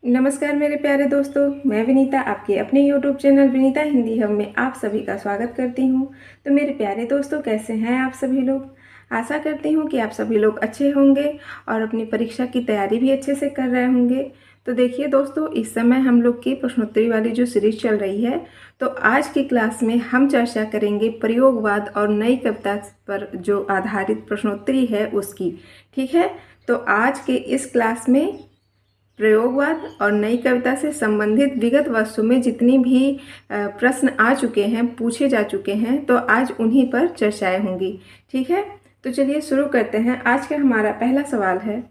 नमस्कार मेरे प्यारे दोस्तों, मैं विनीता आपके अपने YouTube channel Vinita Hindi hub में आप सभी का स्वागत करती हूँ। तो मेरे प्यारे दोस्तों, कैसे हैं आप सभी लोग। आशा करती हूँ कि आप सभी लोग अच्छे होंगे और अपनी परीक्षा की तैयारी भी अच्छे से कर रहे होंगे। तो देखिए दोस्तों, इस समय हम लोग की प्रश्नोत्तरी वाली जो सीरीज चल रही है, तो आज की क्लास में हम चर्चा करेंगे प्रयोगवाद और नई कविता पर जो आधारित प्रश्नोत्तरी है उसकी। ठीक है, तो आज के इस क्लास में प्रयोगवाद और नई कविता से संबंधित विगत वर्षों में जितनी भी प्रश्न आ चुके हैं, पूछे जा चुके हैं, तो आज उन्हीं पर चर्चाएं होंगी। ठीक है, तो चलिए शुरू करते हैं। आज का हमारा पहला सवाल है,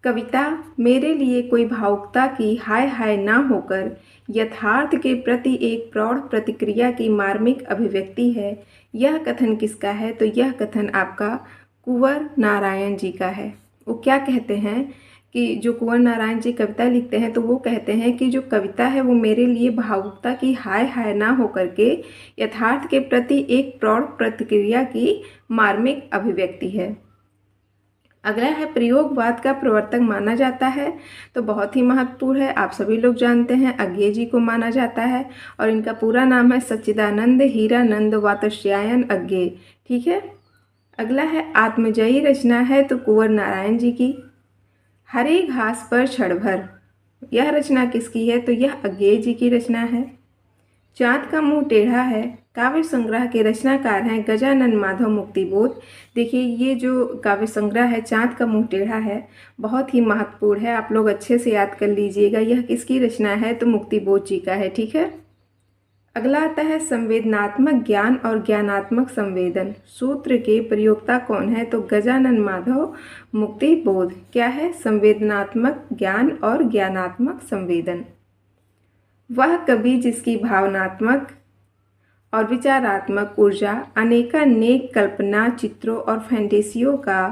कविता मेरे लिए कोई भावुकता की हाय हाय ना होकर यथार्थ के प्रति एक प्रौढ़ प्रतिक्रिया की मार्मिक अभिव्यक्ति है। यह कथन किसका है? तो यह कथन आपका कुंवर नारायण जी का है। वो क्या कहते हैं कि जो कुंवर नारायण जी कविता लिखते हैं, तो वो कहते हैं कि जो कविता है वो मेरे लिए भावुकता की हाय हाय ना होकर के यथार्थ के प्रति एक प्रौढ़ प्रतिक्रिया की मार्मिक अभिव्यक्ति है। अगला है, प्रयोगवाद का प्रवर्तक माना जाता है, तो बहुत ही महत्वपूर्ण है। आप सभी लोग जानते हैं, अज्ञे जी को माना जाता है और इनका पूरा नाम है सच्चिदानंद हीरानंद वातस्यायन अज्ञे। ठीक है, अगला है, आत्मजयी रचना है तो कुंवर नारायण जी की। हरी घास पर क्षण भर, यह रचना किसकी है? तो यह अज्ञे जी की रचना है। चाँद का मुंह टेढ़ा है, काव्य संग्रह के रचनाकार हैं गजानन माधव मुक्तिबोध। देखिए, ये जो काव्य संग्रह है चाँद का मुंह टेढ़ा है, बहुत ही महत्वपूर्ण है, आप लोग अच्छे से याद कर लीजिएगा। यह किसकी रचना है? तो मुक्तिबोध जी का है। ठीक है, अगला आता है, संवेदनात्मक ज्ञान और ज्ञानात्मक संवेदन सूत्र के प्रयोक्ता कौन है? तो गजानन माधव मुक्तिबोध। क्या है? संवेदनात्मक ज्ञान और ज्ञानात्मक संवेदन। वह कवि जिसकी भावनात्मक और विचारात्मक ऊर्जा अनेकानेक कल्पना चित्रों और फैंटेसियों का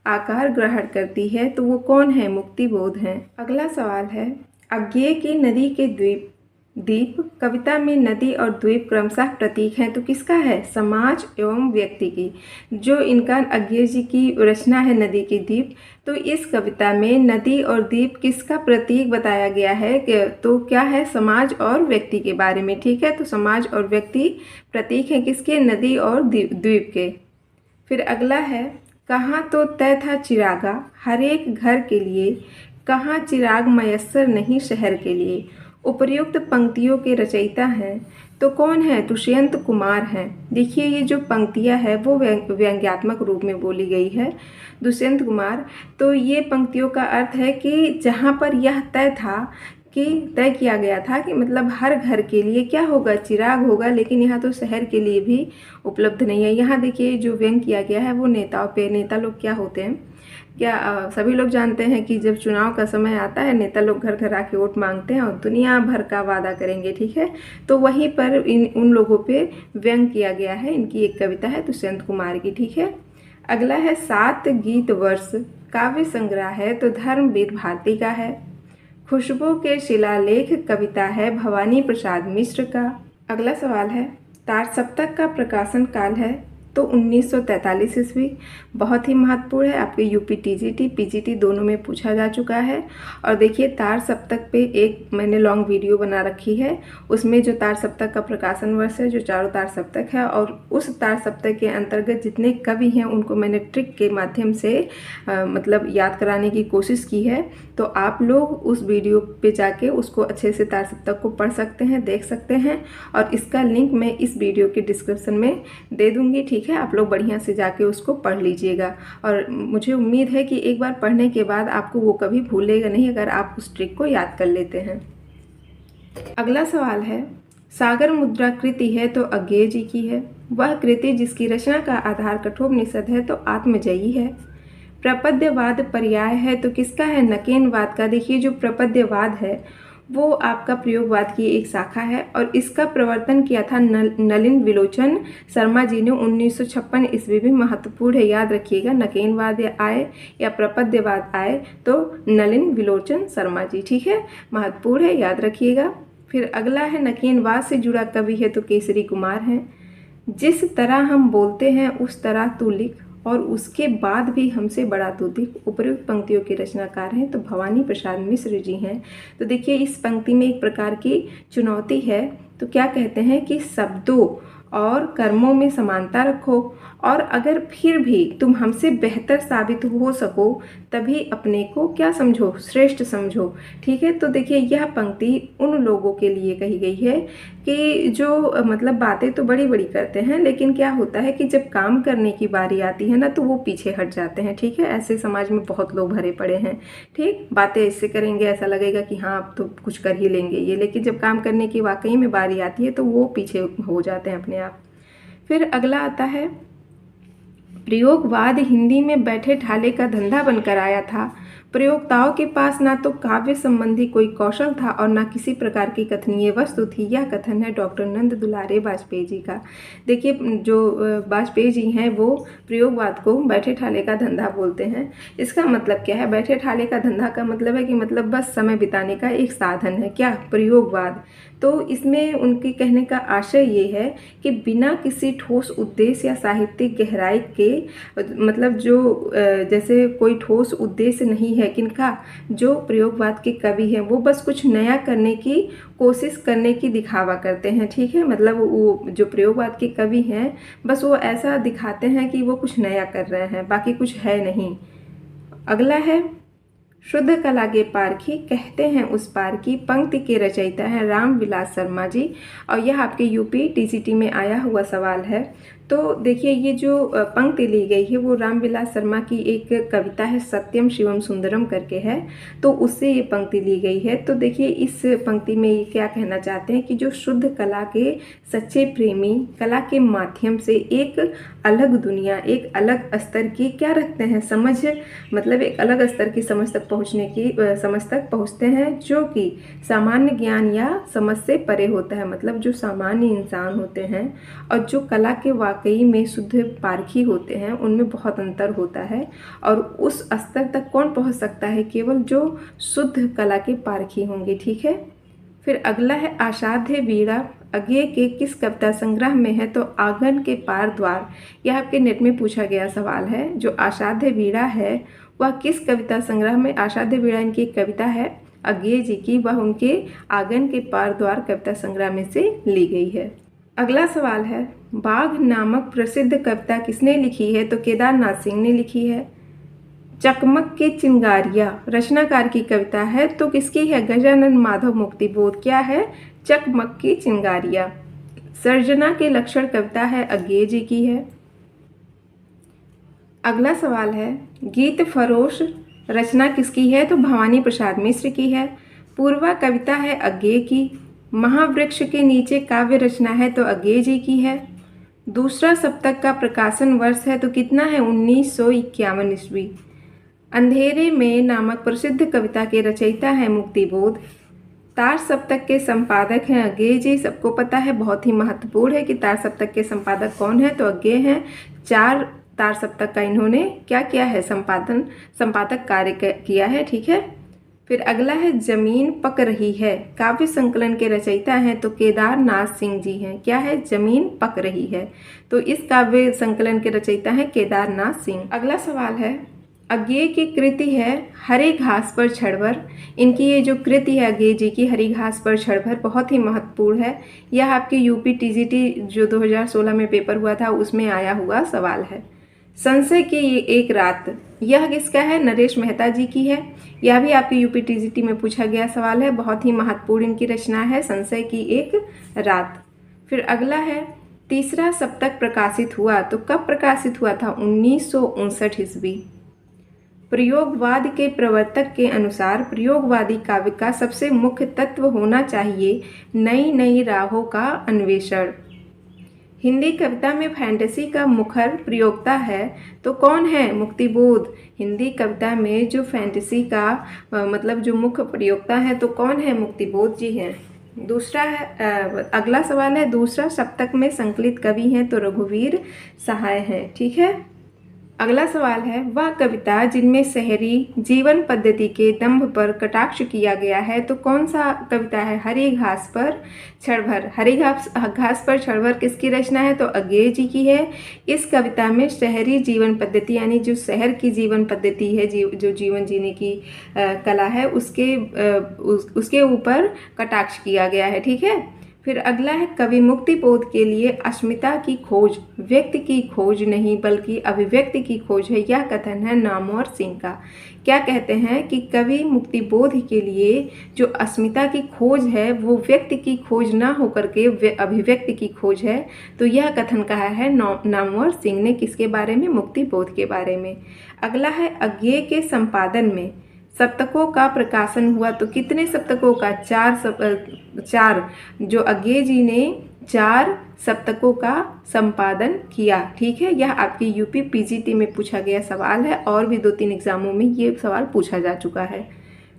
आकार ग्रहण करती है, तो वो कौन है? मुक्तिबोध हैं। अगला सवाल है, अज्ञे की नदी के द्वीप द्वीप कविता में नदी और द्वीप क्रमशः प्रतीक हैं, तो किसका है? समाज एवं व्यक्ति की। जो इनका अज्ञे जी की रचना है नदी के द्वीप, तो इस कविता में नदी और द्वीप किसका प्रतीक बताया गया है? तो क्या है? समाज और व्यक्ति के बारे में। ठीक है, तो समाज और व्यक्ति प्रतीक है किसके? नदी और द्वीप के। फिर अगला है, कहाँ तो तय था चिरागा हर एक घर के लिए, कहाँ चिराग मयस्सर नहीं शहर के लिए। उपर्युक्त पंक्तियों के रचयिता हैं तो कौन है? दुष्यंत कुमार हैं। देखिए, ये जो पंक्तियां है वो व्यंग्यात्मक रूप में बोली गई है, दुष्यंत कुमार। तो ये पंक्तियों का अर्थ है कि जहाँ पर यह तय था कि तय किया गया था कि मतलब हर घर के लिए क्या होगा? चिराग होगा, लेकिन यहाँ तो शहर के लिए भी उपलब्ध नहीं है। यहाँ देखिए, जो व्यंग किया गया है वो नेताओं पे। नेता लोग क्या होते हैं? क्या सभी लोग जानते हैं कि जब चुनाव का समय आता है, नेता लोग घर घर आके वोट मांगते हैं और दुनिया भर का वादा करेंगे। ठीक है, तो वहीं पर उन लोगों पे व्यंग किया गया है। इनकी एक कविता है दुष्यंत कुमार की। ठीक है, अगला है, 7 गीत वर्ष काव्य संग्रह है तो धर्मवीर भारती का है। खुशबू के शिलालेख कविता है भवानी प्रसाद मिश्र का। अगला सवाल है, तार सप्तक का प्रकाशन काल है तो 1943 ईस्वी। बहुत ही महत्वपूर्ण है, आपके यूपी टीजीटी पीजीटी दोनों में पूछा जा चुका है। और देखिए, तार सप्तक पे एक मैंने लॉन्ग वीडियो बना रखी है, उसमें जो तार सप्तक का प्रकाशन वर्ष है, जो चारों तार सप्तक है, और उस तार सप्तक के अंतर्गत जितने कवि हैं उनको मैंने ट्रिक के माध्यम से मतलब याद कराने की कोशिश की है। तो आप लोग उस वीडियो पे जाके उसको अच्छे से तार सप्तक को पढ़ सकते हैं, देख सकते हैं, और इसका लिंक मैं इस वीडियो के डिस्क्रिप्शन में दे दूँगी। ठीक है, आप लोग बढ़िया से जाके उसको पढ़ लीजिएगा, और मुझे उम्मीद है कि एक बार पढ़ने के बाद आपको वो कभी भूलेगा नहीं अगर आप उस ट्रिक को याद कर लेते हैं। अगला सवाल है, सागर मुद्रा कृति है तो अज्ञे जी की है। वह कृति जिसकी रचना का आधार कठोपनिषद है तो आत्मजयी है। प्रपद्यवाद पर्याय है तो किसका है? नकेनवाद का। देखिए, जो प्रपद्यवाद है वो आपका प्रयोगवाद की एक शाखा है और इसका प्रवर्तन किया था नलिन विलोचन शर्मा जी ने 1956 ईस्वी में। महत्वपूर्ण है, याद रखिएगा, नकेनवाद आए या प्रपद्यवाद आए तो नलिन विलोचन शर्मा जी। ठीक है, महत्वपूर्ण है, याद रखिएगा। फिर अगला है, नकेनवाद से जुड़ा कवि है तो केसरी कुमार हैं। जिस तरह हम बोलते हैं उस तरह तू लिख, और उसके बाद भी हमसे बड़ा अत्यधिक उपयुक्त पंक्तियों के रचनाकार हैं तो भवानी प्रसाद मिश्र जी हैं। तो देखिए इस पंक्ति में एक प्रकार की चुनौती है। तो क्या कहते हैं कि शब्दों और कर्मों में समानता रखो, और अगर फिर भी तुम हमसे बेहतर साबित हो सको तभी अपने को क्या समझो, श्रेष्ठ समझो। ठीक है, तो देखिए यह पंक्ति उन लोगों के लिए कही गई है कि जो मतलब बातें तो बड़ी बड़ी करते हैं, लेकिन क्या होता है कि जब काम करने की बारी आती है ना तो वो पीछे हट जाते हैं। ठीक है, ऐसे समाज में बहुत लोग भरे पड़े हैं। ठीक, बातें ऐसे करेंगे, ऐसा लगेगा कि हाँ अब तो कुछ कर ही लेंगे ये, लेकिन जब काम करने की वाकई में बारी आती है तो वो पीछे हो जाते हैं अपने आप। फिर अगला आता है, प्रयोगवाद हिंदी में बैठे ठाले का धंधा बनकर आया था। प्रयोक्ताओं के पास ना तो काव्य संबंधी कोई कौशल था और ना किसी प्रकार की कथनीय वस्तु थी। यह कथन है डॉक्टर नंद दुलारे वाजपेयी जी का। देखिए जो वाजपेयी जी हैं वो प्रयोगवाद को बैठे ठाले का धंधा बोलते हैं। इसका मतलब क्या है? बैठे ठाले का धंधा का मतलब है कि मतलब बस समय बिताने का एक साधन है। क्या? प्रयोगवाद। तो इसमें उनके कहने का आशय ये है कि बिना किसी ठोस उद्देश्य या साहित्यिक गहराई के, मतलब जो जैसे कोई ठोस उद्देश्य नहीं है किनका, जो प्रयोगवाद के कवि हैं वो बस कुछ नया करने की कोशिश करने की दिखावा करते हैं। ठीक है, मतलब वो जो प्रयोगवाद के कवि हैं बस वो ऐसा दिखाते हैं कि वो कुछ नया कर रहे हैं, बाकी कुछ है नहीं। अगला है, शुद्ध कला के पारखी कहते हैं उस पार की। पंक्ति के रचयिता है रामविलास शर्मा जी, और यह आपके यूपी टीजीटी में आया हुआ सवाल है। तो देखिए ये जो पंक्ति ली गई है वो रामविलास शर्मा की एक कविता है सत्यम शिवम सुंदरम करके है, तो उससे ये पंक्ति ली गई है। तो देखिए इस पंक्ति में ये क्या कहना चाहते हैं कि जो शुद्ध कला के सच्चे प्रेमी कला के माध्यम से एक अलग दुनिया, एक अलग स्तर की क्या रखते हैं समझ, मतलब एक अलग स्तर की समझ तक पहुँचते हैं जो कि सामान्य ज्ञान या समझ से परे होता है। मतलब जो सामान्य इंसान होते हैं और जो कला के वाकई में शुद्ध पारखी होते हैं उनमें बहुत अंतर होता है, और उस स्तर तक कौन पहुंच सकता है? केवल जो शुद्ध कला के पारखी होंगे। ठीक है, फिर अगला है, आसाध्य वीणा अज्ञेय के किस कविता संग्रह में है? तो आंगन के पार द्वार। यह आपके नेट में पूछा गया सवाल है। जो आसाध्य वीणा है वह किस कविता संग्रह में? आसाध्य वीणा इनकी एक कविता है अज्ञेय जी की, वह उनके आंगन के पार द्वार कविता संग्रह में से ली गई है। अगला सवाल है, बाघ नामक प्रसिद्ध कविता किसने लिखी है? तो केदारनाथ सिंह ने लिखी है। चकमक के चिंगारियाँ रचनाकार की कविता है, तो किसकी है? गजानन माधव मुक्तिबोध। क्या है? चकमक की चिंगारियाँ। सर्जना के लक्षण कविता है अज्ञेय जी की है। अगला सवाल है, गीत फरोश रचना किसकी है? तो भवानी प्रसाद मिश्र की है। पूर्वा कविता है अज्ञेय की। महावृक्ष के नीचे काव्य रचना है तो अज्ञेय जी की है। दूसरा सप्तक का प्रकाशन वर्ष है तो कितना है? 1951 ईस्वी। अंधेरे में नामक प्रसिद्ध कविता के रचयिता है मुक्तिबोध। तार सप्तक के संपादक हैं अज्ञेय जी। सबको पता है, बहुत ही महत्वपूर्ण है कि तार सप्तक के संपादक कौन है? तो अज्ञेय हैं। 4 तार सप्तक का इन्होंने क्या किया है? संपादक कार्य किया है। ठीक है, फिर अगला है, जमीन पक रही है काव्य संकलन के रचयिता हैं तो केदारनाथ सिंह जी हैं। क्या है? जमीन पक रही है, तो इस काव्य संकलन के रचयिता हैं केदारनाथ सिंह। अगला सवाल है, अज्ञेय की कृति है हरी घास पर छड़भर। इनकी ये जो कृति है अज्ञेय जी की हरी घास पर छड़भर बहुत ही महत्वपूर्ण है। यह आपके यूपी टीजीटी जो 2016 में पेपर हुआ था उसमें आया हुआ सवाल है। संशय की एक रात, यह किसका है? नरेश मेहता जी की है। यह भी आपके यूपी टीजीटी में पूछा गया सवाल है। बहुत ही महत्वपूर्ण इनकी रचना है संशय की एक रात। फिर अगला है, तीसरा सप्तक प्रकाशित हुआ तो कब प्रकाशित हुआ था? 1959 ईस्वी। प्रयोगवाद के प्रवर्तक के अनुसार प्रयोगवादी काव्य का सबसे मुख्य तत्व होना चाहिए नई नई राहों का अन्वेषण। हिंदी कविता में फैंटेसी का मुखर प्रयोक्ता है तो कौन है? मुक्तिबोध। हिंदी कविता में जो फैंटेसी का मतलब जो मुख्य प्रयोक्ता है तो कौन है? मुक्तिबोध जी हैं। दूसरा है, अगला सवाल है, दूसरा सप्तक में संकलित कवि हैं तो रघुवीर सहाय हैं। ठीक है, अगला सवाल है, वह कविता जिनमें शहरी जीवन पद्धति के दंभ पर कटाक्ष किया गया है तो कौन सा कविता है? हरी घास पर क्षणभर। हरी घास पर क्षणभर किसकी रचना है? तो अज्ञेय जी की है। इस कविता में शहरी जीवन पद्धति यानी जो शहर की जीवन पद्धति है, जो जीवन जीने की कला है, उसके ऊपर कटाक्ष किया गया है। ठीक है। फिर अगला है, कवि मुक्ति बोध के लिए अस्मिता की खोज व्यक्ति की खोज नहीं बल्कि अभिव्यक्ति की खोज है, यह कथन है नामवर सिंह का। क्या कहते हैं कि कवि मुक्ति बोध के लिए जो अस्मिता की खोज है वो व्यक्ति की खोज ना होकर के अभिव्यक्ति की खोज है। तो यह कथन कहा है नामवर सिंह ने। किसके बारे में? मुक्ति बोध के बारे में। अगला है, अज्ञेय के संपादन में सप्तकों का प्रकाशन हुआ तो कितने सप्तकों का? चार। जो अज्ञेय जी ने 4 सप्तकों का संपादन किया। ठीक है। यह आपके यूपी पीजीटी में पूछा गया सवाल है और भी 2-3 एग्जामों में ये सवाल पूछा जा चुका है।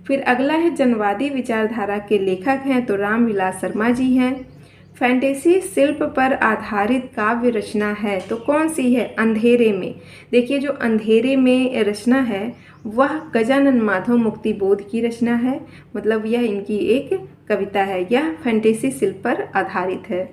फिर अगला है, जनवादी विचारधारा के लेखक हैं तो रामविलास शर्मा जी हैं। फैंटेसी शिल्प पर आधारित काव्य रचना है तो कौन सी है? अंधेरे में। देखिए, जो अंधेरे में रचना है वह गजानन माधव मुक्ति बोध की रचना है, मतलब यह इनकी एक कविता है। यह फैंटेसी शिल्प पर आधारित है।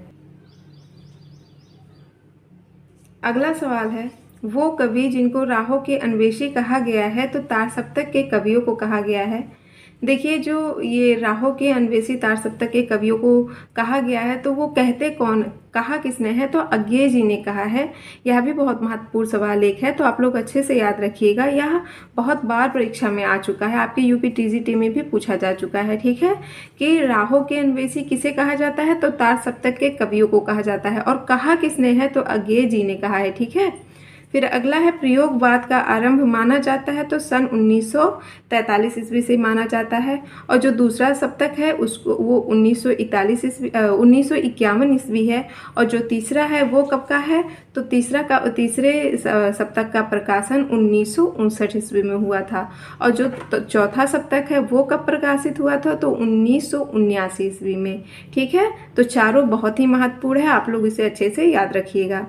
अगला सवाल है, वो कवि जिनको राहों के अन्वेषी कहा गया है तो तार सप्तक के कवियों को कहा गया है। देखिए, जो ये राहों के अन्वेषी तार सप्तक के कवियों को कहा गया है तो वो कहते कौन, कहा किसने है? तो अज्ञेय जी ने कहा है। यह भी बहुत महत्वपूर्ण सवाल एक है, तो आप लोग अच्छे से याद रखिएगा। यह बहुत बार परीक्षा में आ चुका है, आपके यूपी टीजीटी में भी पूछा जा चुका है। ठीक है, कि राहों के अन्वेषी किसे कहा जाता है? तो तार सप्तक के कवियों को कहा जाता है। और कहा किसने है? तो अज्ञेय जी ने कहा है। ठीक है। फिर अगला है, प्रयोगवाद का आरंभ माना जाता है तो सन 1943 ईस्वी से माना जाता है। और जो दूसरा सप्तक है उसको वो 1951 ईस्वी है। और जो तीसरा है वो कब का है? तो तीसरे सप्तक का प्रकाशन 1959 ईस्वी में हुआ था। और जो चौथा सप्तक है वो कब प्रकाशित हुआ था? तो 1979 ईस्वी में। ठीक है। तो चारों बहुत ही महत्वपूर्ण है, आप लोग इसे अच्छे से याद रखिएगा।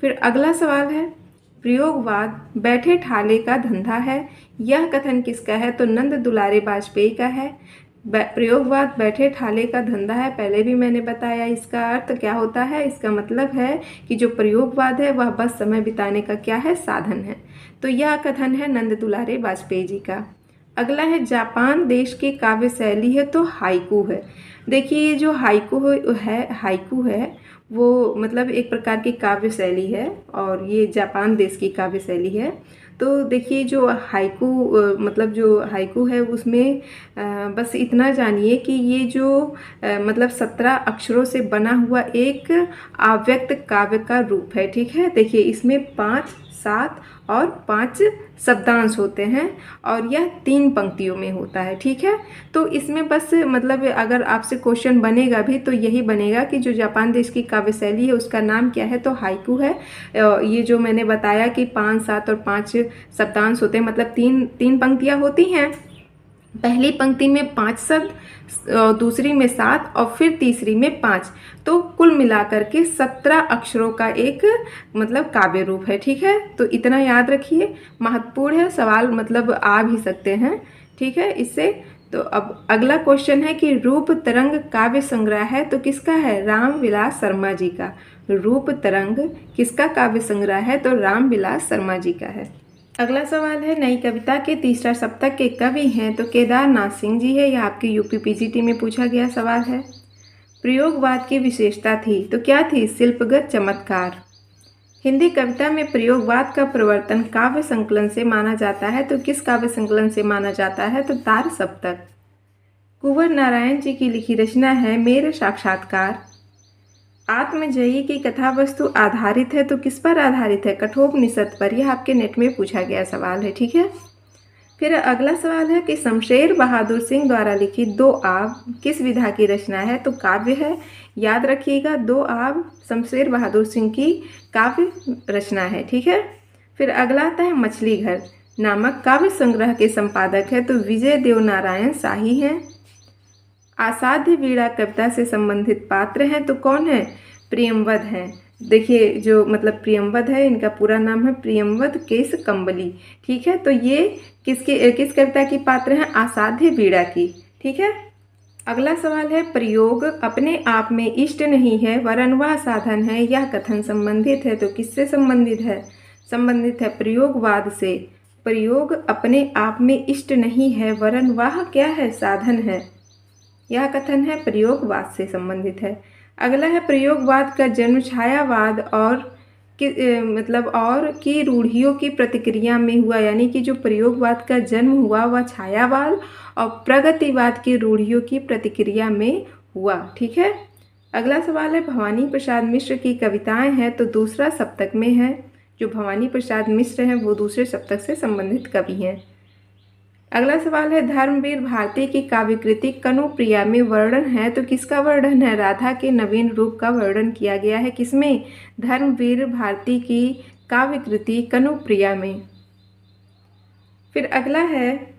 फिर अगला सवाल है, प्रयोगवाद बैठे ठाले का धंधा है, यह कथन किसका है? तो नंद दुलारे वाजपेयी का है। प्रयोगवाद बैठे ठाले का धंधा है, पहले भी मैंने बताया। इसका अर्थ क्या होता है? इसका मतलब है कि जो प्रयोगवाद है वह बस समय बिताने का क्या है? साधन है। तो यह कथन है नंद दुलारे वाजपेयी जी का। अगला है, जापान देश की काव्य शैली है तो हाइकू है। देखिए, ये जो हाइकू है वो मतलब एक प्रकार की काव्य शैली है और ये जापान देश की काव्य शैली है। तो देखिए, जो हाइकू मतलब जो हाइकू है उसमें बस इतना जानिए कि ये जो मतलब 17 अक्षरों से बना हुआ एक अव्यक्त काव्य का रूप है। ठीक है। देखिए, इसमें 5, 7 और 5 शब्दांश होते हैं और यह 3 पंक्तियों में होता है। ठीक है। तो इसमें बस मतलब अगर आपसे क्वेश्चन बनेगा भी तो यही बनेगा कि जो जापान देश की काव्य शैली है उसका नाम क्या है? तो हाइकू है। ये जो मैंने बताया कि 5, 7 और 5 शब्दांश होते हैं, मतलब 3 पंक्तियाँ होती हैं। पहली पंक्ति में 5 शब्द, दूसरी में 7 और फिर तीसरी में 5, तो कुल मिलाकर के 17 अक्षरों का एक मतलब काव्य रूप है। ठीक है। तो इतना याद रखिए, महत्वपूर्ण है सवाल, मतलब आ भी सकते हैं। ठीक है। इससे तो अब अगला क्वेश्चन है कि रूप तरंग काव्य संग्रह है तो किसका है? रामविलास शर्मा जी का। रूप तरंग किसका काव्य संग्रह है? तो रामविलास शर्मा जी का है। अगला सवाल है, नई कविता के तीसरा सप्तक के कवि हैं तो केदारनाथ सिंह जी है। यह आपके यूपी पीजीटी में पूछा गया सवाल है। प्रयोगवाद की विशेषता थी तो क्या थी? शिल्पगत चमत्कार। हिंदी कविता में प्रयोगवाद का प्रवर्तन काव्य संकलन से माना जाता है तो किस काव्य संकलन से माना जाता है? तो तार सप्तक। कुंवर नारायण जी की लिखी रचना है मेरे साक्षात्कार। आत्मजयी की कथा वस्तु आधारित है तो किस पर आधारित है? कठोपनिषद पर। यह आपके नेट में पूछा गया सवाल है। ठीक है। फिर अगला सवाल है कि शमशेर बहादुर सिंह द्वारा लिखी 2 आब किस विधा की रचना है? तो काव्य है। याद रखिएगा, 2 आब शमशेर बहादुर सिंह की काव्य रचना है। ठीक है। फिर अगला आता है, मछली घर नामक काव्य संग्रह के संपादक है तो विजय देव नारायण शाही हैं। असाध्य वीणा कविता से संबंधित पात्र हैं तो कौन है? प्रेमवद हैं। देखिए जो मतलब प्रियंवद है, इनका पूरा नाम है प्रियंवद केश कंबली। ठीक है, तो ये किस कविता की पात्र हैं? असाध्य बीड़ा की। ठीक है, अगला सवाल है, प्रयोग अपने आप में इष्ट नहीं है वरन वह साधन है, यह कथन संबंधित है। तो किससे संबंधित है? संबंधित है प्रयोगवाद से। प्रयोग अपने आप में इष्ट नहीं है वरन वह क्या है? साधन है। यह कथन है प्रयोगवाद से संबंधित है। अगला है, प्रयोगवाद का जन्म छायावाद और मतलब और की रूढ़ियों की प्रतिक्रिया में हुआ, यानी कि जो प्रयोगवाद का जन्म हुआ वह छायावाद और प्रगतिवाद की रूढ़ियों की प्रतिक्रिया में हुआ। ठीक है, अगला सवाल है, भवानी प्रसाद मिश्र की कविताएं हैं तो दूसरा सप्तक में है। जो भवानी प्रसाद मिश्र हैं वो दूसरे सप्तक से संबंधित कवि हैं। अगला सवाल है, धर्मवीर भारती की काव्यकृति कनुप्रिया में वर्णन है तो किसका वर्णन है? राधा के नवीन रूप का वर्णन किया गया है। किसमें? धर्मवीर भारती की काव्यकृति कनुप्रिया में। फिर अगला है,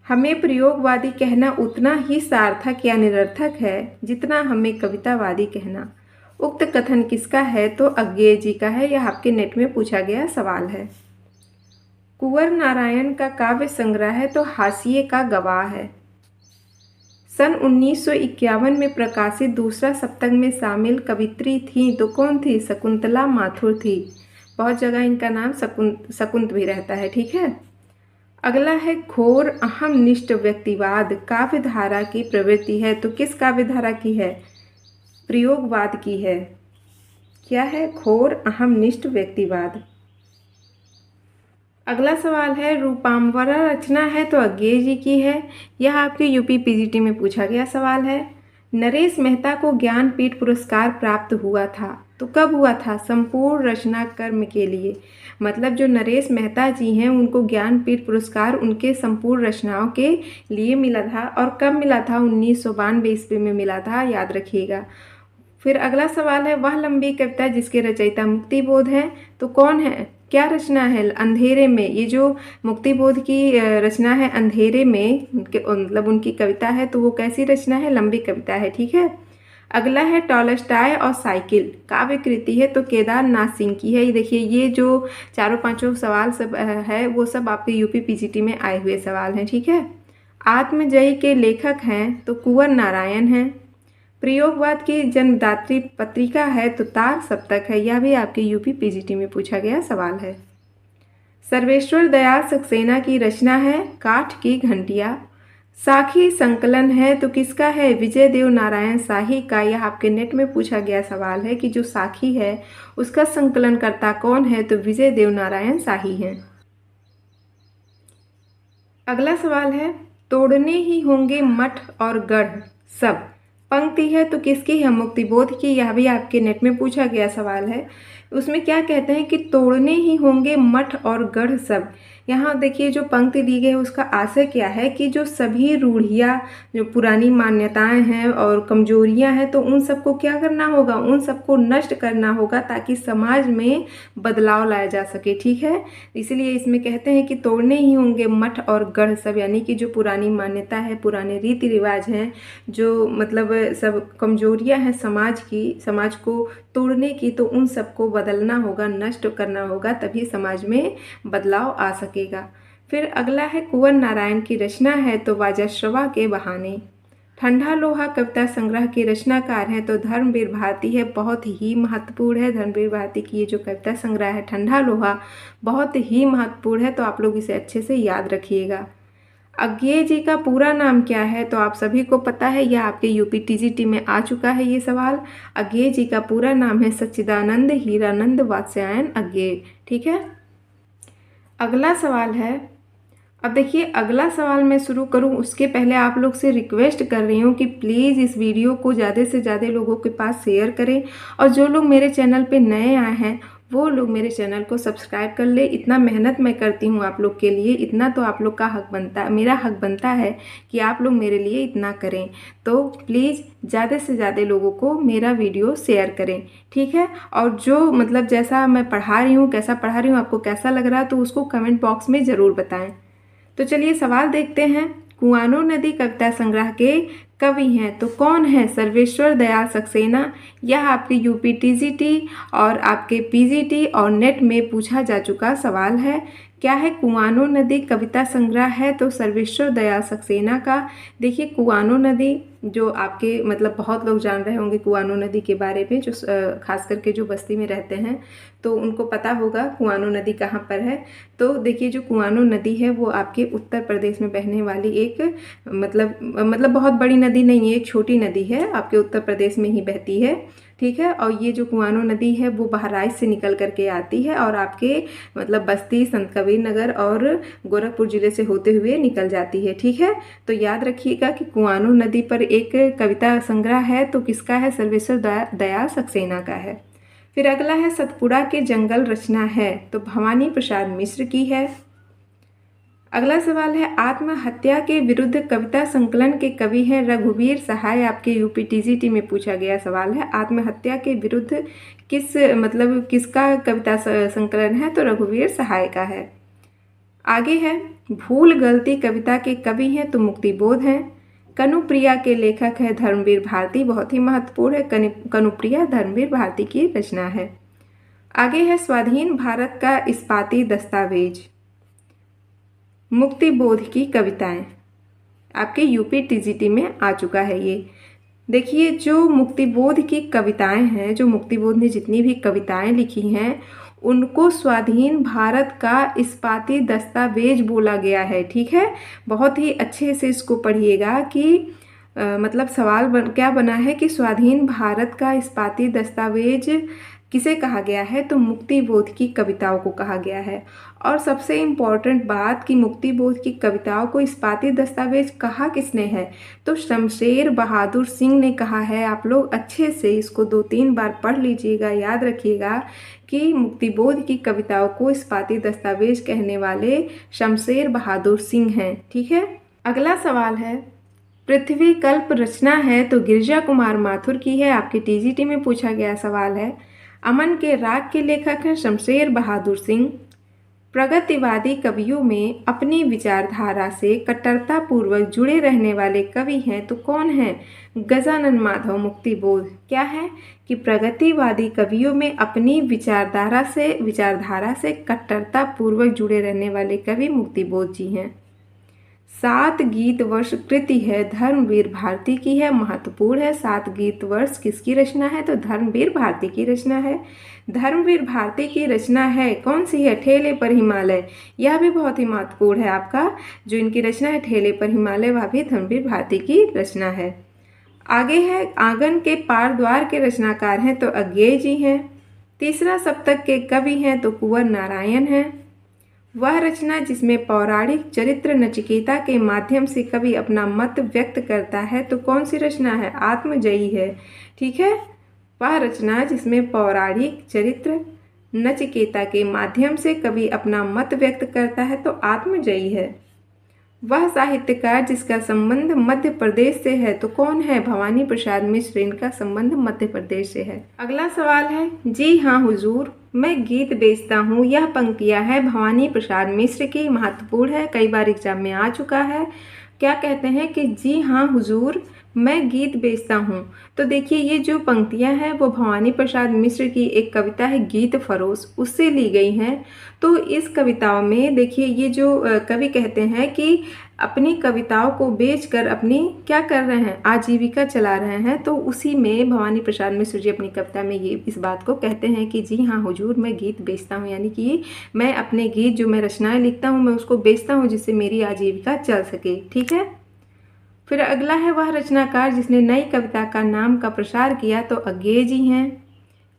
हमें प्रयोगवादी कहना उतना ही सार्थक या निरर्थक है जितना हमें कवितावादी कहना। उक्त कथन किसका है? तो अज्ञेय जी का है। यह आपके नेट में पूछा गया सवाल है। कुंवर नारायण का काव्य संग्रह है तो हाशिए का गवाह है। सन 1951 में प्रकाशित दूसरा सप्तक में शामिल कवित्री थी तो कौन थी? शकुंतला माथुर थी। बहुत जगह इनका नाम शकुंत भी रहता है। ठीक है, अगला है, घोर अहमनिष्ठ व्यक्तिवाद काव्य धारा की प्रवृत्ति है तो किस काव्य धारा की है? प्रयोगवाद की है। क्या है? घोर अहमनिष्ठ व्यक्तिवाद। अगला सवाल है, रूपाम्बरा रचना है तो अज्ञेय जी की है। यह आपके यूपी पीजीटी में पूछा गया सवाल है। नरेश मेहता को ज्ञानपीठ पुरस्कार प्राप्त हुआ था तो कब हुआ था? संपूर्ण रचना कर्म के लिए। मतलब जो नरेश मेहता जी हैं उनको ज्ञानपीठ पुरस्कार उनके संपूर्ण रचनाओं के लिए मिला था। और कब मिला था? 1992 ईस्वी में मिला था, याद रखिएगा। फिर अगला सवाल है, वह लंबी कविता जिसके रचयिता मुक्तिबोध है तो कौन है? क्या रचना है? अंधेरे में। ये जो मुक्तिबोध की रचना है अंधेरे में, मतलब उनकी कविता है तो वो कैसी रचना है? लंबी कविता है। ठीक है, अगला है, टॉलस्टॉय और साइकिल काव्य कृति है तो केदारनाथ सिंह की है। ये देखिए, ये जो चारों पांचों सवाल सब है वो सब आपके यूपी पीजीटी में आए हुए सवाल हैं। ठीक है, आत्मजयी के लेखक हैं तो कुंवर नारायण हैं। प्रयोगवाद की जन्मदात्री पत्रिका है तो तार सप्तक है। यह भी आपके यूपी पीजीटी में पूछा गया सवाल है। सर्वेश्वर दयाल सक्सेना की रचना है काठ की घंटिया। साखी संकलन है तो किसका है? विजय देव नारायण शाही का। यह आपके नेट में पूछा गया सवाल है कि जो साखी है उसका संकलनकर्ता कौन है? तो विजय देव नारायण शाही हैं। अगला सवाल है, तोड़ने ही होंगे मठ और गढ़ सब पंक्ति है तो किसकी है? मुक्तिबोध की। यह भी आपके नेट में पूछा गया सवाल है। उसमें क्या कहते हैं कि तोड़ने ही होंगे मठ और गढ़ सब। यहाँ देखिए जो पंक्ति दी गई है उसका आशय क्या है कि जो सभी रूढ़ियाँ, जो पुरानी मान्यताएं हैं और कमजोरियां हैं तो उन सबको क्या करना होगा? उन सबको नष्ट करना होगा ताकि समाज में बदलाव लाया जा सके। ठीक है, इसीलिए इसमें कहते हैं कि तोड़ने ही होंगे मठ और गढ़ सब, यानी कि जो पुरानी मान्यता है, पुराने रीति रिवाज हैं, जो मतलब सब कमजोरियां हैं समाज की, समाज को तोड़ने की, तो उन सबको बदलना होगा, नष्ट करना होगा, तभी समाज में बदलाव आ सकेगा। फिर अगला है, कुंवर नारायण की रचना है तो वाजश्रवा के बहाने। ठंडा लोहा कविता संग्रह के रचनाकार हैं तो धर्मवीर भारती है। बहुत ही महत्वपूर्ण है धर्मवीर भारती की ये जो कविता संग्रह है ठंडा लोहा, बहुत ही महत्वपूर्ण है, तो आप लोग इसे अच्छे से याद रखिएगा। अज्ञेय जी का पूरा नाम क्या है? तो आप सभी को पता है, यह आपके यूपी टीजीटी में आ चुका है ये सवाल। अज्ञेय जी का पूरा नाम है सच्चिदानंद हीरानंद वात्स्यायन अज्ञेय। ठीक है, अगला सवाल है, अब देखिए अगला सवाल मैं शुरू करूं उसके पहले आप लोग से रिक्वेस्ट कर रही हूं कि प्लीज़ इस वीडियो को ज़्यादा से ज़्यादा लोगों के पास शेयर करें, और जो लोग मेरे चैनल पे नए आए हैं वो लोग मेरे चैनल को सब्सक्राइब कर ले। इतना मेहनत मैं करती हूँ आप लोग के लिए, इतना तो आप लोग का हक बनता है, मेरा हक बनता है कि आप लोग मेरे लिए इतना करें। तो प्लीज़ ज़्यादा से ज़्यादा लोगों को मेरा वीडियो शेयर करें। ठीक है, और जो मतलब जैसा मैं पढ़ा रही हूँ, कैसा पढ़ा रही हूँ, आपको कैसा लग रहा है तो उसको कमेंट बॉक्स में ज़रूर बताएँ। तो चलिए सवाल देखते हैं। कुआनो नदी कविता संग्रह के कवि हैं तो कौन है? सर्वेश्वर दयाल सक्सेना। यह आपके यूपी टीजीटी और आपके पीजीटी और नेट में पूछा जा चुका सवाल है। क्या है? कुआनो नदी कविता संग्रह है तो सर्वेश्वर दयाल सक्सेना का। देखिए कुआनो नदी जो आपके मतलब बहुत लोग जान रहे होंगे कुआनो नदी के बारे में, जो खास करके जो बस्ती में रहते हैं तो उनको पता होगा कुआनो नदी कहाँ पर है। तो देखिए जो कुआनो नदी है वो आपके उत्तर प्रदेश में बहने वाली एक मतलब बहुत बड़ी नदी नहीं है, एक छोटी नदी है, आपके उत्तर प्रदेश में ही बहती है। ठीक है, और ये जो कुआनो नदी है वो बहराइच से निकल करके आती है और आपके मतलब बस्ती, संत कबीर नगर और गोरखपुर जिले से होते हुए निकल जाती है। ठीक है, तो याद रखिएगा कि कुआनो नदी पर एक कविता संग्रह है तो किसका है? सर्वेश्वर दयाल सक्सेना का है। फिर अगला है सतपुड़ा के जंगल रचना है तो भवानी प्रसाद मिश्र की है। अगला सवाल है आत्महत्या के विरुद्ध कविता संकलन के कवि हैं रघुवीर सहाय। आपके यूपी टीजीटी में पूछा गया सवाल है आत्महत्या के विरुद्ध किसका कविता संकलन है तो रघुवीर सहाय का है। आगे है भूल गलती कविता के कवि हैं तो मुक्तिबोध हैं। कनुप्रिया के लेखक है धर्मवीर भारती, बहुत ही महत्वपूर्ण है, कनुप्रिया धर्मवीर भारती की रचना है। आगे है स्वाधीन भारत का इस्पाती दस्तावेज, मुक्तिबोध की कविताएं। आपके यूपी टीजीटी में आ चुका है ये। देखिए जो मुक्तिबोध की कविताएं हैं, जो मुक्तिबोध ने जितनी भी कविताएं लिखी हैं उनको स्वाधीन भारत का इस्पाती दस्तावेज बोला गया है। ठीक है, बहुत ही अच्छे से इसको पढ़िएगा कि मतलब सवाल क्या बना है कि स्वाधीन भारत का इस्पाती दस्तावेज किसे कहा गया है तो मुक्तिबोध की कविताओं को कहा गया है। और सबसे इम्पॉर्टेंट बात कि मुक्तिबोध की कविताओं को इस्पाती दस्तावेज कहा किसने है तो शमशेर बहादुर सिंह ने कहा है। आप लोग अच्छे से इसको 2-3 बार पढ़ लीजिएगा, याद रखिएगा कि मुक्तिबोध की कविताओं को इस्पाती दस्तावेज कहने वाले शमशेर बहादुर सिंह हैं। ठीक है, अगला सवाल है पृथ्वी कल्प रचना है तो गिरिजा कुमार माथुर की है। आपके टीजीटी में पूछा गया सवाल है। अमन के राग के लेखक हैं शमशेर बहादुर सिंह। प्रगतिवादी कवियों में अपनी विचारधारा से कट्टरता पूर्वक जुड़े रहने वाले कवि हैं तो कौन है? गजानन माधव, मुक्तिबोध। क्या है कि प्रगतिवादी कवियों में अपनी विचारधारा से कट्टरता पूर्वक जुड़े रहने वाले कवि मुक्तिबोध जी हैं। 7 गीत वर्ष कृति है धर्मवीर भारती की है, महत्वपूर्ण है। 7 गीत वर्ष किसकी रचना है तो धर्मवीर भारती की रचना है। धर्मवीर भारती की रचना है कौन सी है? ठेले पर हिमालय। यह भी बहुत ही महत्वपूर्ण है, आपका जो इनकी रचना है ठेले पर हिमालय वह भी धर्मवीर भारती की रचना है। आगे है आंगन के पार द्वार के रचनाकार हैं तो अज्ञेय जी हैं। तीसरा सप्तक के कवि हैं तो कुंवर नारायण हैं। वह रचना जिसमें पौराणिक चरित्र नचिकेता के माध्यम से कवि अपना मत व्यक्त करता है तो कौन सी रचना है? आत्मजयी है। ठीक है, वह रचना जिसमें पौराणिक चरित्र नचिकेता के माध्यम से कवि अपना मत व्यक्त करता है तो आत्मजयी है। वह साहित्यकार जिसका संबंध मध्य प्रदेश से है तो कौन है? भवानी प्रसाद मिश्र, इनका संबंध मध्य प्रदेश से है। अगला सवाल है जी हाँ हुजूर मैं गीत बेचता हूँ। यह पंक्तियाँ है भवानी प्रसाद मिश्र की, महत्वपूर्ण है, कई बार एग्जाम में आ चुका है। क्या कहते हैं कि जी हाँ हुजूर मैं गीत बेचता हूँ। तो देखिए ये जो पंक्तियाँ हैं वो भवानी प्रसाद मिश्र की एक कविता है गीत फरोश, उससे ली गई हैं। तो इस कविताओं में देखिए ये जो कवि कहते हैं कि अपनी कविताओं को बेचकर अपनी क्या कर रहे हैं? आजीविका चला रहे हैं। तो उसी में भवानी प्रसाद मिश्र जी अपनी कविता में ये इस बात को कहते हैं कि जी हाँ हुजूर मैं गीत बेचता हूँ, यानी कि मैं अपने गीत जो मैं रचनाएं लिखता हूँ मैं उसको बेचता हूँ जिससे मेरी आजीविका चल सके। ठीक है, फिर अगला है वह रचनाकार जिसने नई कविता का नाम का प्रसार किया तो अज्ञेय जी हैं।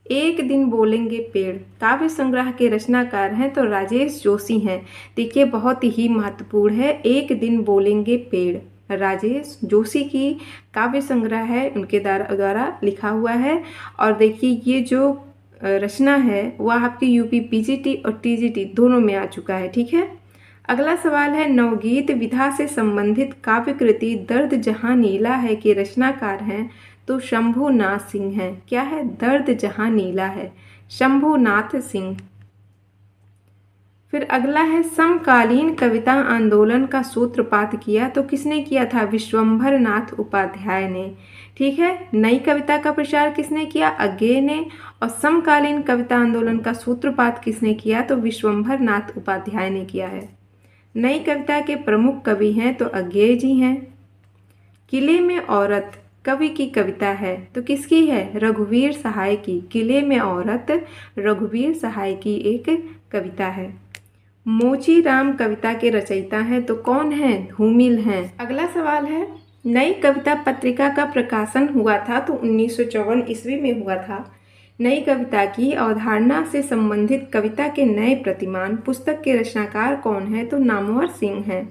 एक दिन बोलेंगे पेड़ काव्य संग्रह के रचनाकार हैं तो राजेश जोशी हैं। देखिए बहुत ही महत्वपूर्ण है, एक दिन बोलेंगे पेड़ राजेश जोशी की काव्य संग्रह है, उनके द्वारा लिखा हुआ है। और देखिए ये जो रचना है वह आपकी यूपी पीजीटी और टीजीटी दोनों में आ चुका है। ठीक है, अगला सवाल है नवगीत विधा से संबंधित काव्य कृति दर्द जहां नीला है के रचनाकार हैं तो शंभुनाथ सिंह हैं। क्या है? दर्द जहां नीला है, शंभुनाथ सिंह। फिर अगला है समकालीन कविता आंदोलन का सूत्रपात किया, तो किसने किया था? विश्वंभर नाथ उपाध्याय ने। ठीक है, नई कविता का प्रचार किसने किया? अज्ञेय ने। और समकालीन कविता आंदोलन का सूत्रपात किसने किया? तो विश्वंभर नाथ उपाध्याय ने किया है। नई कविता के प्रमुख कवि हैं तो अज्ञेय जी हैं। किले में औरत कवि की कविता है, तो किसकी है? रघुवीर सहाय की। किले में औरत रघुवीर सहाय की एक कविता है। मोची राम कविता के रचयिता हैं तो कौन है? धूमिल हैं। अगला सवाल है, नई कविता पत्रिका का प्रकाशन हुआ था तो 1954 ईस्वी में हुआ था। नई कविता की अवधारणा से संबंधित कविता के नए प्रतिमान पुस्तक के रचनाकार कौन है? तो नामवर सिंह हैं।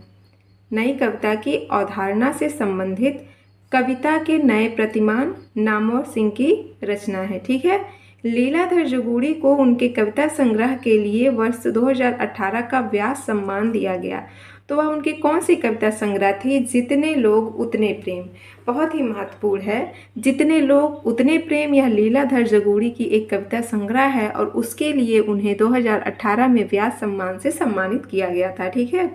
नई कविता की अवधारणा से संबंधित कविता के नए प्रतिमान नामवर सिंह की रचना है। ठीक है, लीलाधर जगूड़ी को उनके कविता संग्रह के लिए वर्ष 2018 का व्यास सम्मान दिया गया। तो वह उनकी कौन सी कविता संग्रह थी? जितने लोग उतने प्रेम। बहुत ही महत्वपूर्ण है। जितने लोग उतने प्रेम यह लीलाधर जगूड़ी की एक कविता संग्रह है और उसके लिए उन्हें 2018 में व्यास सम्मान से सम्मानित किया गया था। ठीक है,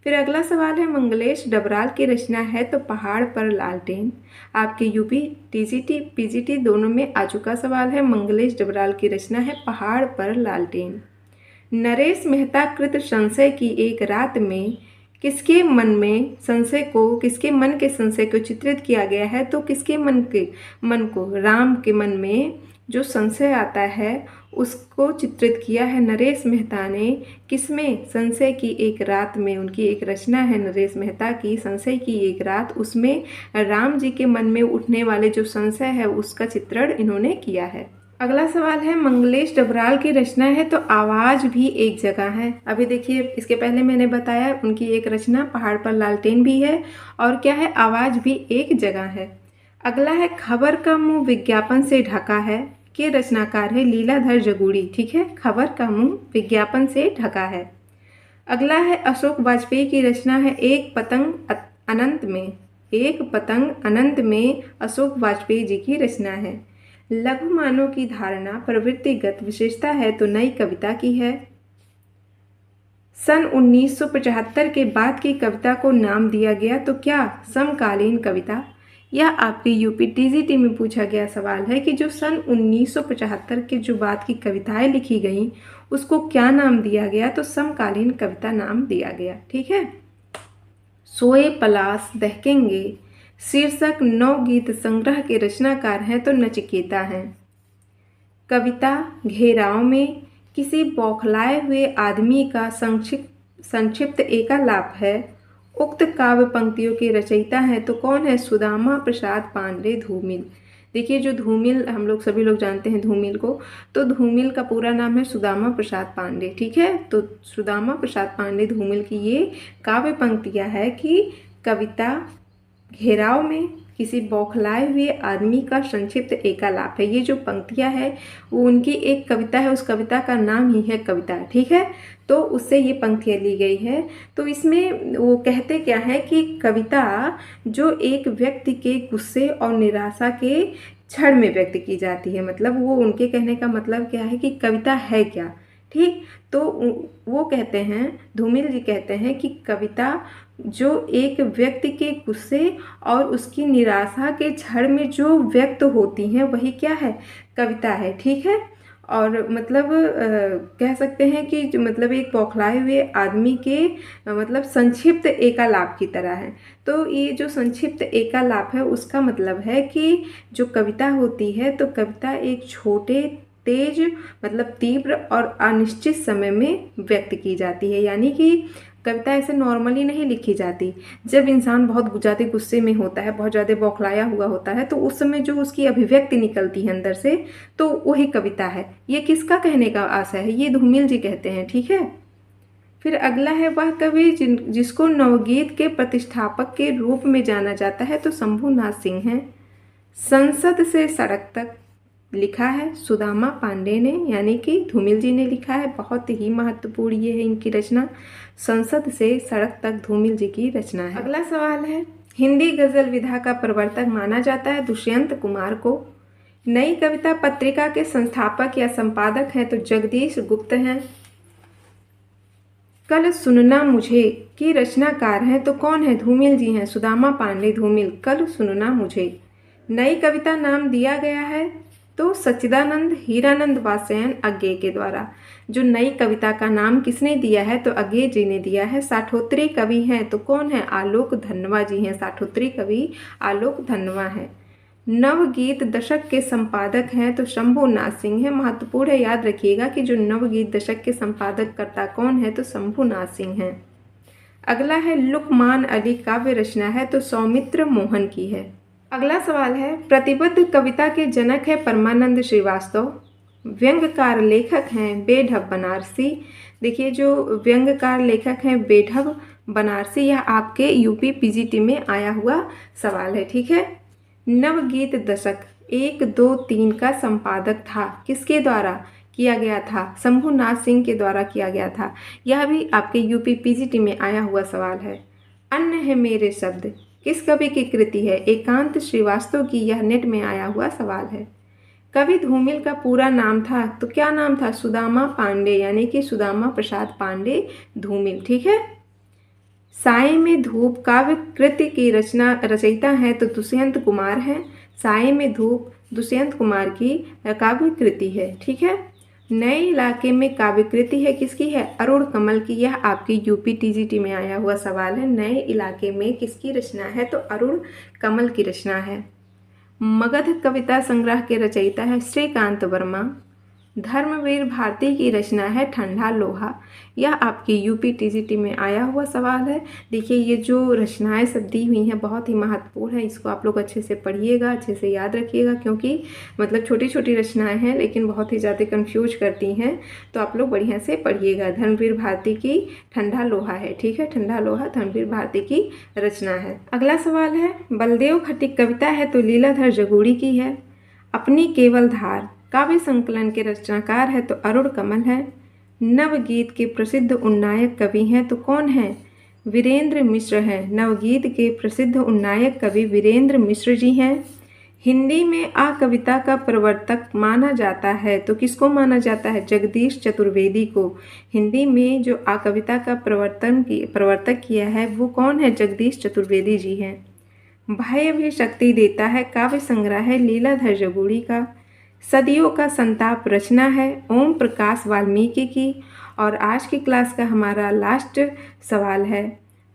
फिर अगला सवाल है, मंगलेश डबराल की रचना है तो पहाड़ पर लालटेन। आपके यूपी टीजीटी पीजीटी दोनों में आ चुका सवाल है। मंगलेश डबराल की रचना है पहाड़ पर लालटेन। नरेश मेहता कृत संशय की एक रात में किसके मन के संशय को चित्रित किया गया है? तो किसके मन को? राम के मन में जो संशय आता है उसको चित्रित किया है नरेश मेहता ने। किसमें? संशय की एक रात में। उनकी एक रचना है नरेश मेहता की संशय की एक रात, उसमें राम जी के मन में उठने वाले जो संशय है उसका चित्रण इन्होंने किया है। अगला सवाल है, मंगलेश डबराल की रचना है तो आवाज भी एक जगह है। अभी देखिए, इसके पहले मैंने बताया उनकी एक रचना पहाड़ पर लालटेन भी है और क्या है? आवाज भी एक जगह है। अगला है, खबर का मुंह विज्ञापन से ढका है के रचनाकार है लीलाधर जगूड़ी। ठीक है, खबर का मुंह विज्ञापन से ढका है। अगला है, अशोक वाजपेयी की रचना है एक पतंग अनंत में। एक पतंग अनंत में अशोक वाजपेयी जी की रचना है। लघु मानव की धारणा प्रवृत्तिगत विशेषता है तो नई कविता की है। सन 1975 के बाद की कविता को नाम दिया गया तो क्या? समकालीन कविता। यह आपके यूपी टीजीटी में पूछा गया सवाल है कि जो सन 1975 के जो बाद की कविताएं लिखी गई उसको क्या नाम दिया गया? तो समकालीन कविता नाम दिया गया। ठीक है, सोए पलाश दहकेंगे शीर्षक नवगीत संग्रह के रचनाकार हैं तो नचिकेता हैं। कविता घेराव में किसी बौखलाए हुए आदमी का संक्षिप्त एकालाप है। उक्त काव्य पंक्तियों के रचयिता हैं तो कौन है? सुदामा प्रसाद पांडे धूमिल। देखिए, जो धूमिल हम लोग सभी लोग जानते हैं धूमिल को, तो धूमिल का पूरा नाम है सुदामा प्रसाद पांडे। ठीक है, तो सुदामा प्रसाद पांडे धूमिल की ये काव्य पंक्तियां है कि कविता घेराव में किसी बौखलाए हुए आदमी का संक्षिप्त एकालाप है। ये जो पंक्तियां है वो उनकी एक कविता है, उस कविता का नाम ही है कविता। ठीक है, तो उससे ये पंक्तियां ली गई है। तो इसमें वो कहते क्या है कि कविता जो एक व्यक्ति के गुस्से और निराशा के क्षण में व्यक्त की जाती है। मतलब वो उनके कहने का मतलब क्या है कि कविता है क्या। ठीक, तो वो कहते हैं, धूमिल जी कहते हैं कि कविता जो एक व्यक्ति के गुस्से और उसकी निराशा के क्षण में जो व्यक्त होती हैं वही क्या है? कविता है। ठीक है, और मतलब कह सकते हैं कि जो मतलब एक बौखलाए हुए आदमी के मतलब संक्षिप्त एकालाप की तरह है। तो ये जो संक्षिप्त एकालाप है उसका मतलब है कि जो कविता होती है तो कविता एक छोटे तेज मतलब तीव्र और अनिश्चित समय में व्यक्त की जाती है। यानी कि कविता ऐसे नॉर्मली नहीं लिखी जाती। जब इंसान बहुत ज़्यादा गुस्से में होता है, बहुत ज़्यादा बौखलाया हुआ होता है, तो उस समय जो उसकी अभिव्यक्ति निकलती है अंदर से, तो वही कविता है। ये किसका कहने का आशय है? ये धूमिल जी कहते हैं। ठीक है, फिर अगला है, वह कवि जिसको नवगीत के प्रतिष्ठापक के रूप में जाना जाता है तो शंभुनाथ सिंह हैं। संसद से सड़क तक लिखा है सुदामा पांडे ने, यानी कि धूमिल जी ने लिखा है। बहुत ही महत्वपूर्ण ये है इनकी रचना। संसद से सड़क तक धूमिल जी की रचना है। अगला सवाल है, हिंदी गजल विधा का प्रवर्तक माना जाता है दुष्यंत कुमार को। नई कविता पत्रिका के संस्थापक या संपादक हैं तो जगदीश गुप्त हैं। कल सुनना मुझे की रचनाकार हैं तो कौन है? धूमिल जी हैं, सुदामा पांडे धूमिल। कल सुनना मुझे। नई कविता नाम दिया गया है तो सच्चिदानंद हीरानंद वात्स्यायन अज्ञे के द्वारा। जो नई कविता का नाम किसने दिया है? तो अज्ञे जी ने दिया है। साठोत्तरी कवि हैं तो कौन है? आलोक धनवा जी हैं। साठोत्तरी कवि आलोक धनवा है। नवगीत दशक के संपादक हैं तो शंभुनाथ सिंह है। महत्वपूर्ण है, याद रखिएगा कि जो नवगीत दशक के संपादक करता कौन है? तो शंभुनाथ सिंह हैं। अगला है लुकमान अली काव्य रचना है तो सौमित्र मोहन की है। अगला सवाल है प्रतिबद्ध कविता के जनक है परमानंद श्रीवास्तव। व्यंग्यकार लेखक हैं बेढब बनारसी। देखिए जो व्यंग्यकार लेखक हैं बेढब बनारसी, यह आपके यूपी पीजीटी में आया हुआ सवाल है। ठीक है। नवगीत दशक 1, 2, 3 का संपादक था किसके द्वारा किया गया था? शंभुनाथ सिंह के द्वारा किया गया था। यह भी आपके यूपी पीजीटी में आया हुआ सवाल है। अन्य है मेरे शब्द किस कवि की कृति है? एकांत श्रीवास्तव की। यह नेट में आया हुआ सवाल है। कवि धूमिल का पूरा नाम था तो क्या नाम था? सुदामा पांडे, यानी कि सुदामा प्रसाद पांडे धूमिल। ठीक है। साये में धूप काव्य कृति की रचयिता है तो दुष्यंत कुमार है। साये में धूप दुष्यंत कुमार की काव्य कृति है। ठीक है। नए इलाके में काव्य कृति है किसकी है? अरुण कमल की। यह आपके यूपी टीजीटी में आया हुआ सवाल है। नए इलाके में किसकी रचना है? तो अरुण कमल की रचना है। मगध कविता संग्रह के रचयिता है श्रीकांत वर्मा। धर्मवीर भारती की रचना है ठंडा लोहा। यह आपकी यूपी टीजीटी में आया हुआ सवाल है। देखिए ये जो रचनाएं सब दी हुई हैं बहुत ही महत्वपूर्ण है। इसको आप लोग अच्छे से पढ़िएगा, अच्छे से याद रखिएगा, क्योंकि मतलब छोटी छोटी रचनाएं हैं लेकिन बहुत ही ज़्यादा कंफ्यूज करती हैं। तो आप लोग बढ़िया से पढ़िएगा। धर्मवीर भारती की ठंडा लोहा है। ठीक है। ठंडा लोहा धर्मवीर भारती की रचना है। अगला सवाल है बलदेव खट्टिक कविता है तो लीलाधर जगूड़ी की है। अपनी केवल धार काव्य संकलन के रचनाकार है तो अरुण कमल है। नवगीत के प्रसिद्ध उन्नायक कवि हैं तो कौन है? वीरेंद्र मिश्र है। नवगीत के प्रसिद्ध उन्नायक कवि वीरेंद्र मिश्र जी हैं। हिंदी में आ कविता का प्रवर्तक माना जाता है तो किसको माना जाता है? जगदीश चतुर्वेदी को। हिंदी में जो आ कविता का प्रवर्तक किया है वो कौन है? जगदीश चतुर्वेदी जी हैं। भय भी शक्ति देता है काव्य संग्रह है लीलाधर जगूड़ी का। सदियों का संताप रचना है ओम प्रकाश वाल्मीकि की। और आज की क्लास का हमारा लास्ट सवाल है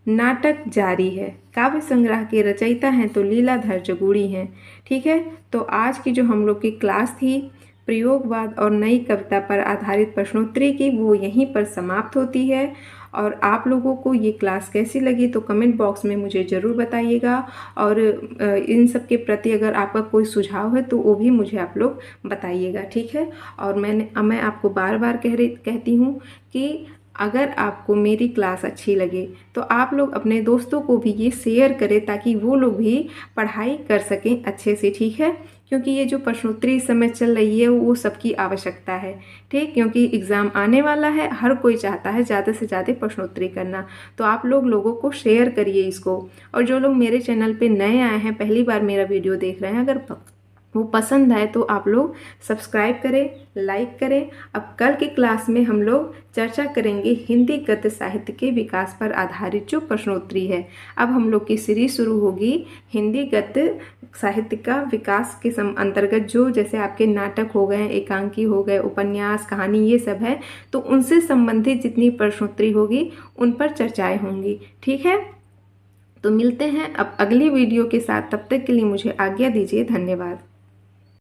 नाटक जारी है काव्य संग्रह के रचयिता हैं तो लीलाधर जगूड़ी हैं। ठीक है। तो आज की जो हम लोग की क्लास थी प्रयोगवाद और नई कविता पर आधारित प्रश्नोत्तरी की वो यहीं पर समाप्त होती है। और आप लोगों को ये क्लास कैसी लगी तो कमेंट बॉक्स में मुझे ज़रूर बताइएगा। और इन सब के प्रति अगर आपका कोई सुझाव है तो वो भी मुझे आप लोग बताइएगा। ठीक है। और मैं आपको बार बार कहती हूँ कि अगर आपको मेरी क्लास अच्छी लगे तो आप लोग अपने दोस्तों को भी ये शेयर करें ताकि वो लोग भी पढ़ाई कर सकें अच्छे से। ठीक है। क्योंकि ये जो प्रश्नोत्तरी इस समय चल रही है वो सबकी आवश्यकता है। ठीक। क्योंकि एग्ज़ाम आने वाला है, हर कोई चाहता है ज़्यादा से ज़्यादा प्रश्नोत्तरी करना। तो आप लोगों को शेयर करिए इसको। और जो लोग मेरे चैनल पे नए आए हैं, पहली बार मेरा वीडियो देख रहे हैं, अगर वो पसंद आए तो आप लोग सब्सक्राइब करें, लाइक करें। अब कल की क्लास में हम लोग चर्चा करेंगे हिंदी गद्य साहित्य के विकास पर आधारित जो प्रश्नोत्तरी है। अब हम लोग की सीरीज शुरू होगी हिंदी गद्य साहित्य का विकास के अंतर्गत जो जैसे आपके नाटक हो गए, एकांकी हो गए, उपन्यास, कहानी, ये सब है तो उनसे संबंधित जितनी प्रश्नोत्तरी होगी उन पर चर्चाएँ होंगी। ठीक है। तो मिलते हैं अब अगली वीडियो के साथ। तब तक के लिए मुझे आज्ञा दीजिए। धन्यवाद।